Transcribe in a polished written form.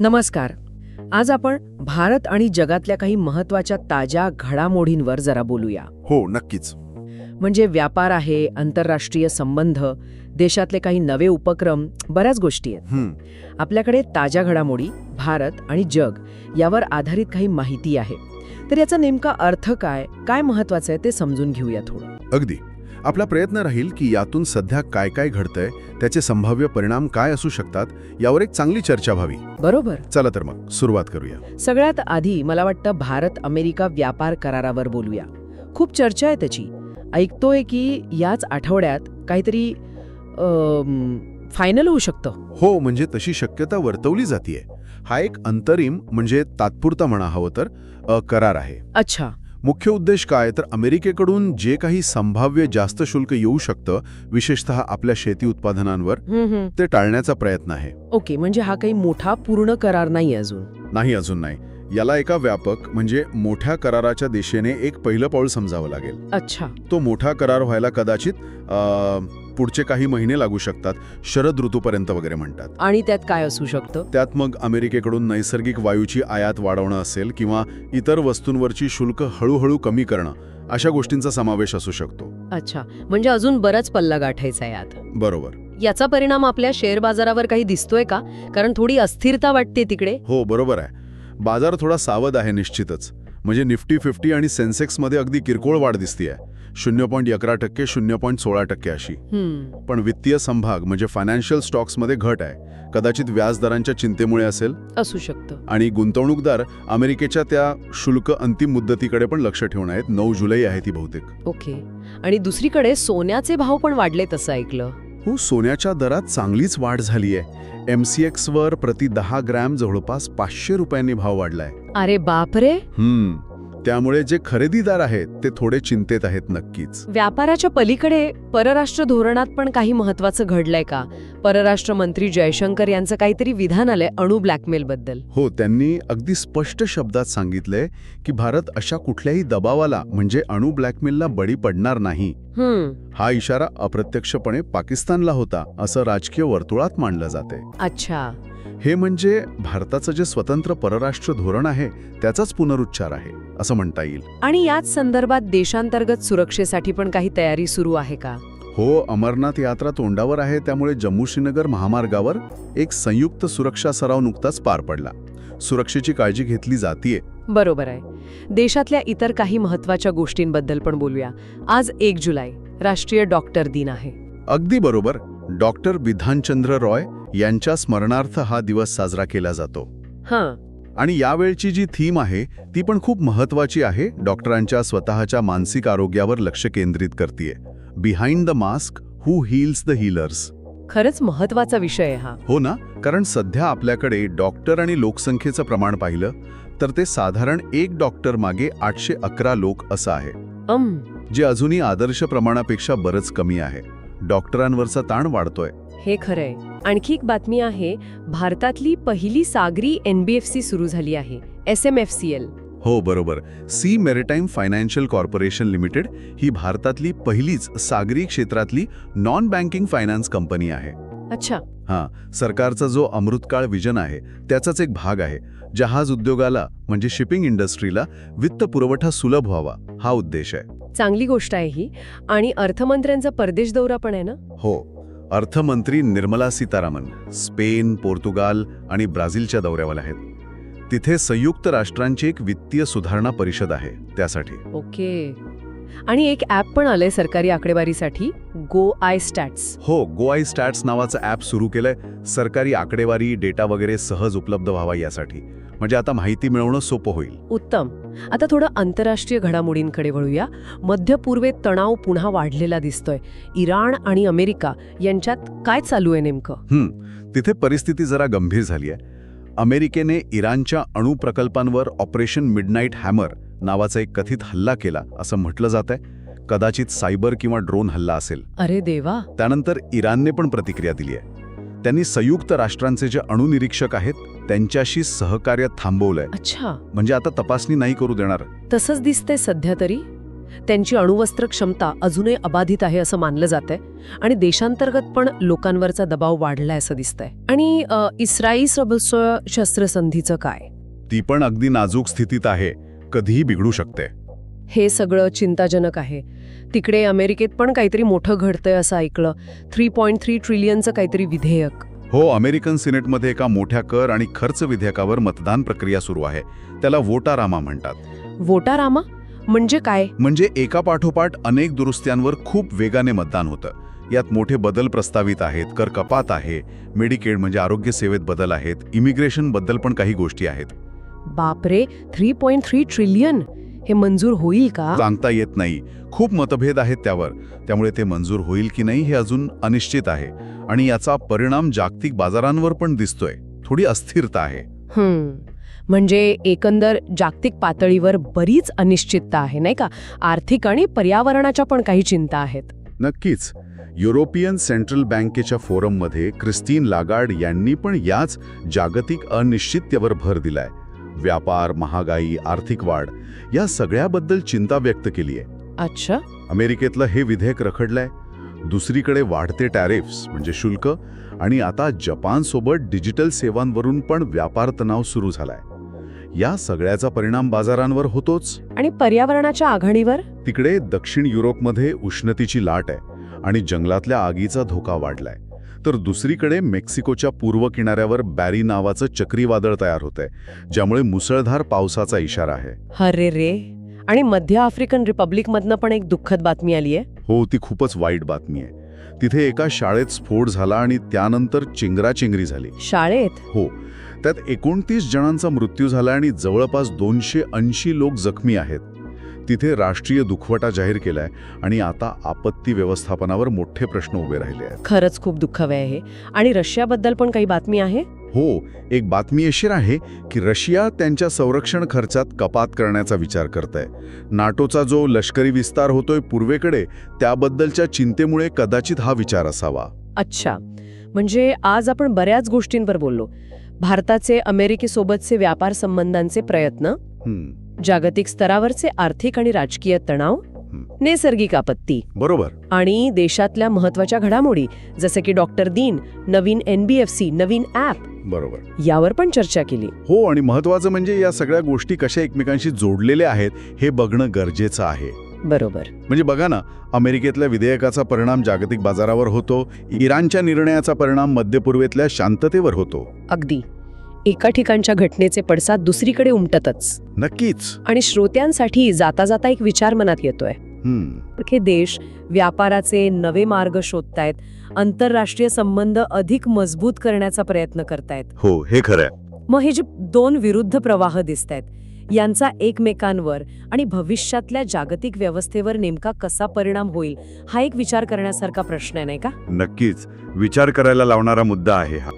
नमस्कार. आज आपण भारत आणि जगातल्या काही महत्वाच्या ताज्या घडामोडींवर जरा बोलूया. हो, नक्कीच. म्हणजे व्यापार आहे, आंतरराष्ट्रीय संबंध, देशातले काही नवे उपक्रम, बऱ्याच गोष्टी आहेत. आपल्याकडे ताज्या घडामोडी, भारत आणि जग यावर आधारित काही माहिती आहे. तर याचा नेमका अर्थ काय, काय महत्वाचं आहे ते समजून घेऊया थोडं. अगदी. आपला प्रयत्न राहील की यातून सध्या काय काय घडतंय, त्याचे संभाव्य परिणाम काय असू शकतात, यावर एक चांगली चर्चा व्हावी. बरोबर. चला तर मग सुरुवात करूया. सगळ्यात आधी मला वाटतं भारत अमेरिका व्यापार करारावर बोलूया. खूप चर्चा आहे त्याची. ऐकतोय की याच आठवड्यात काहीतरी फायनल होऊ शकतं. हो, म्हणजे तशी शक्यता वर्तवली जातीये. हा एक अंतरिम म्हणजे तात्पुरता म्हणा हवं तर करार आहे. अच्छा. मुख्य उद्देश काय तर अमेरिकेकडून जे काही संभाव्य जास्त शुल्क येऊ शकतं, विशेषतः आपल्या शेती उत्पादनांवर, ते टाळण्याचा प्रयत्न आहे. ओके, म्हणजे हा काही मोठा पूर्ण करार नाही अजून. अजून नाही. याला एका व्यापक म्हणजे मोठ्या कराराच्या दिशेने एक पहिलं पाऊल समजावं लागेल. अच्छा. तो मोठा करार व्हायला कदाचित पुढचे काही महिने लागू शकतात, शरद ऋतूपर्यंत वगैरे म्हणतात. आणि त्यात काय असू शकतं? त्यात मग अमेरिकेकडून नैसर्गिक वायूची आयात वाढवणं असेल किंवा इतर वस्तूंवरची शुल्क हळूहळू कमी करणं, अशा गोष्टींचा समावेश असू शकतो. अच्छा, म्हणजे अजून बराच पल्ला गाठायचा यात. बरोबर. याचा परिणाम आपल्या शेअर बाजारावर काही दिसतोय का? कारण थोडी अस्थिरता वाटते तिकडे. हो, बरोबर आहे. बाजार थोडा सावध आहे निश्चितच. म्हणजे निफ्टी 50 आणि सेन्सेक्समध्ये अगदी किरकोळ वाढ दिसतीये. 0.11%, 0.16% अशी. पण वित्तीय संभाग म्हणजे फायनान्शियल स्टॉक्समध्ये घट आहे. कदाचित व्याजदरांच्या चिंतेमुळे असेल. असू शकतं. आणि गुंतवणूकदार अमेरिकेच्या त्या शुल्क अंतिम मुदतीकडे पण लक्ष ठेवून आहेत. 9 जुलै आहे ती बहुतेक. ओके. आणि दुसरीकडे सोन्याचे भाव पण वाढले तसं ऐकलं. हो, सोन्याच्या दरात चांगलीच वाढ झाली आहे. MCX वर प्रति 10 ग्रॅम जवळपास 500 रुपयांनी भाव वाढलाय. अरे बापरे. त्यामुळे जे खरेदीदार आहेत ते थोडे चिंतेत आहेत नक्कीच. व्यापाराच्या पलीकडे परराष्ट्र धोरणात पण काही महत्वाचं घडलंय का? परराष्ट्र मंत्री जयशंकर यांचं काहीतरी विधान आलंय अणु ब्लॅकमेल बद्दल. हो, त्यांनी अगदी स्पष्ट शब्दात सांगितलंय की भारत अशा कुठल्याही दबावाला म्हणजे अणु ब्लॅकमेलला बळी पडणार नाही. हा इशारा अप्रत्यक्षपणे पाकिस्तानला होता असं राजकीय वर्तुळात मानलं जाते. अच्छा. हे म्हणजे भारताचं जे स्वतंत्र परराष्ट्र धोरण आहे त्याचाच पुनरुच्चार आहे असं म्हणता येईल. आणि याच संदर्भात देशांतर्गत सुरक्षेसाठी पण काही तयारी सुरू आहे का? हो, अमरनाथ यात्रा तोंडावर आहे, त्यामुळे जम्मू श्रीनगर महामार्गावर एक संयुक्त सुरक्षा सराव नुकताच पार पडला. सुरक्षेची काळजी घेतली जातीये. बरोबर आहे. देशातल्या इतर काही महत्वाच्या गोष्टींबद्दल पण बोलूया. आज 1 जुलै राष्ट्रीय डॉक्टर दिन आहे. अगदी बरोबर. डॉक्टर बिधानचंद्र रॉय यांच्या स्मरणार्थ हा दिवस साजरा केला जातो. आणि यावेळची जी थीम आहे ती पण खूप महत्वाची आहे. डॉक्टरांच्या स्वतःच्या मानसिक आरोग्यावर लक्ष केंद्रित करतीये. Behind the mask, who heels the healers. खरंच महत्वाचा विषय आहे हा. हो ना, कारण सध्या आपल्याकडे डॉक्टर आणि लोकसंख्येचं प्रमाण पाहिलं तर ते साधारण 1 डॉक्टर मागे 811 लोक असं आहे, जे अजूनही आदर्श प्रमाणापेक्षा बरंच कमी आहे. डॉक्टरांवरचा ताण वाढतोय. हे खरंय. आणखी एक बातमी आहे, भारतातली पहिली सागरी NBFC सुरू झाली आहे, SMFCL. हो, बरोबर. Sea maritime financial corporation limited ही भारतातली पहिलीच सागरी क्षेत्रातली नॉन बँकिंग फायनान्स कंपनी आहे. अच्छा. सरकारचा जो अमृतकाळ विजन आहे त्याचाच एक भाग आहे. जहाज उद्योगाला म्हणजे शिपिंग इंडस्ट्रीला वित्त पुरवठा सुलभ व्हावा, हा उद्देश आहे. चांगली गोष्ट आहे ही. आणि अर्थमंत्र्यांचा परदेश दौरा पण आहे ना? हो, अर्थमंत्री निर्मला सीतारामन स्पेन, पोर्तुगाल आणि ब्राझीलच्या दौऱ्यावर आहेत. तिथे संयुक्त राष्ट्रांची एक वित्तीय सुधारणा परिषद आहे त्यासाठी. ओके. आणि एक ॲप पण आलंय सरकारी आकडेवारीसाठी, गो आय स्टॅट्स. हो, गो आय स्टॅट्स नावाचं ॲप सुरू केलंय. सरकारी आकडेवारी, डेटा वगैरे सहज उपलब्ध व्हावा यासाठी. म्हणजे आता माहिती मिळवणं सोपं होईल. उत्तम. आता थोडं आंतरराष्ट्रीय घडामोडींकडे वळूया. मध्य पूर्वेत तणाव पुन्हा वाढलेला दिसतोय. इराण आणि अमेरिका यांच्यात काय चालू आहे नेमकं? तिथे परिस्थिती जरा गंभीर झाली आहे. अमेरिकेने इराणच्या अणु प्रकल्पांवर ऑपरेशन मिडनाईट हॅमर नावाचा एक कथित हल्ला केला असं म्हटलं जात आहे. कदाचित सायबर किंवा ड्रोन हल्ला असेल. अरे देवा. त्यानंतर इराणने पण प्रतिक्रिया दिली आहे. त्यांनी संयुक्त राष्ट्रांचे जे अणुनिरीक्षक आहेत त्यांच्याशी सहकार्य थांबवलंय. अच्छा. म्हणजे आता तपासणी नाही करू देणार. तसंच दिसतंय सध्या तरी. त्यांची अणुवस्त्र क्षमता अजूनही अबाधित आहे असं मानलं जातंय आणि देशांतर्गत पण लोकांवरचा दबाव वाढलाय असं दिसतंय. आणि इस्राईल शस्त्रसंधीचं काय? ती पण अगदी नाजूक स्थितीत आहे, कधीही बिघडू शकते. हे सगळं चिंताजनक आहे. तिकडे अमेरिकेत पण काहीतरी मोठं घडतंय असं ऐकलं. 3.3 ट्रिलियनचं काहीतरी विधेयक. हो, अमेरिकन सिनेटमध्ये एका मोठ्या कर आणि खर्च विधेयकावर मतदान प्रक्रिया सुरू आहे. त्याला वोटारामा म्हणतात. वोटारामा म्हणजे काय? म्हणजे एका पाठोपाठ अनेक दुरुस्त्यांवर खूप वेगाने मतदान होतं. यात मोठे बदल प्रस्तावित आहेत, कर कपात आहे, मेडिकेड म्हणजे आरोग्य सेवेत बदल आहेत, इमिग्रेशन बद्दल पण काही गोष्टी आहेत. बापरे, 3.3 ट्रिलियन हे मंजूर होईल का? सांगता येत नाही. खूप मतभेद आहेत त्यावर. त्यामुळे ते मंजूर होईल की नाही हे अजून अनिश्चित आहे. आणि याचा परिणाम जागतिक बाजारांवर पण दिसतोय. थोडी अस्थिरता आहे. म्हणजे एकंदर जागतिक पातळीवर बरीच अनिश्चितता आहे नाही का? आर्थिक आणि पर्यावरणाच्या पण काही चिंता आहेत. नक्कीच. युरोपियन सेंट्रल बँकेच्या फोरममध्ये क्रिस्टीन लागार्ड यांनी पण याच जागतिक अनिश्चिततेवर भर दिलाय. व्यापार, महागाई, आर्थिक वाढ या सगळ्याबद्दल चिंता व्यक्त केली आहे. अच्छा. अमेरिकेतलं हे विधेयक रखडलंय. दुसरीकडे वाढते टॅरिफ्स म्हणजे शुल्क आणि आता जपानसोबत डिजिटल सेवांवरून पण व्यापार तणाव सुरू झालाय. या सगळ्याचा परिणाम बाजारांवर होतोच. आणि पर्यावरणाच्या आघाडीवर? तिकडे दक्षिण युरोपमध्ये उष्णतेची लाट आहे आणि जंगलातल्या आगीचा धोका वाढलाय. तर दुसरीकडे मेक्सिकोच्या पूर्व किनाऱ्यावर बॅरी नावाचं चक्रीवादळ तयार होतंय, ज्यामुळे मुसळधार पावसाचा इशारा आहे. अरे रे. आणि मध्य आफ्रिकन रिपब्लिकमधनं पण एक दुःखद बातमी आली आहे. हो, ती खूपच वाईट बातमी आहे. तिथे एका शाळेत स्फोट झाला आणि त्यानंतर चिंगराचिंगरी झाली. शाळेत? हो. त्यात 29 जणांचा मृत्यू झाला आणि जवळपास 280 लोक जखमी आहेत. तिथे राष्ट्रीय दुखवटा जाहीर केलाय आणि आता आपत्ती व्यवस्थापनावर मोठे प्रश्न उभे राहिले आहेत. खरंच खूप दुःखद आहे हे. आणि रशियाबद्दल पण काही बातमी आहे? हो, एक बातमी अशी आहे की रशिया त्यांच्या संरक्षण खर्चात कपात करण्याचा विचार करतंय. नाटोचा जो लष्करी विस्तार होतोय पूर्वेकडे, त्याबद्दलच्या चिंतेमुळे कदाचित हा विचार असावा. अच्छा. म्हणजे आज आपण बऱ्याच गोष्टींवर बोललो. भारताचे अमेरिकेसोबतचे व्यापार संबंधांचे प्रयत्न, जागतिक स्तरावरचे आर्थिक आणि राजकीय तणाव, नैसर्गिक आपत्ती, बरोबर, आणि देशातल्या महत्वाच्या घडामोडी जसे की डॉक्टर दीन, नवीन NBFC, नवीन ॲप, बरोबर, यावर पण चर्चा केली. हो. आणि महत्वाचं म्हणजे या सगळ्या गोष्टी कशा एकमेकांशी जोडलेल्या आहेत हे बघणं गरजेचं आहे. बरोबर. म्हणजे बघा ना, अमेरिकेतल्या विधेयकाचा परिणाम जागतिक बाजारावर होतो. इराणच्या निर्णयाचा परिणाम मध्य पूर्वेतल्या शांततेवर होतो. अगदी. एका ठिकाणच्या घटनेचे पडसाद दुसरीकडे उमटतच. नक्कीच. आणि श्रोत्यांसाठी जाता जाता एक विचार मनात येतोय. हे देश व्यापाराचे नवे मार्ग शोधतायत, आंतरराष्ट्रीय संबंध अधिक मजबूत करण्याचा प्रयत्न करतायत. हो, हे खरंय. मग हे जे दोन विरुद्ध प्रवाह दिसतायत, यांचा एकमेकांवर आणि भविष्यातल्या जागतिक व्यवस्थेवर नेमका कसा परिणाम होईल, हा एक विचार करण्यासारखा प्रश्न आहे नाही का? नक्कीच. विचार करायला लावणारा मुद्दा आहे हा.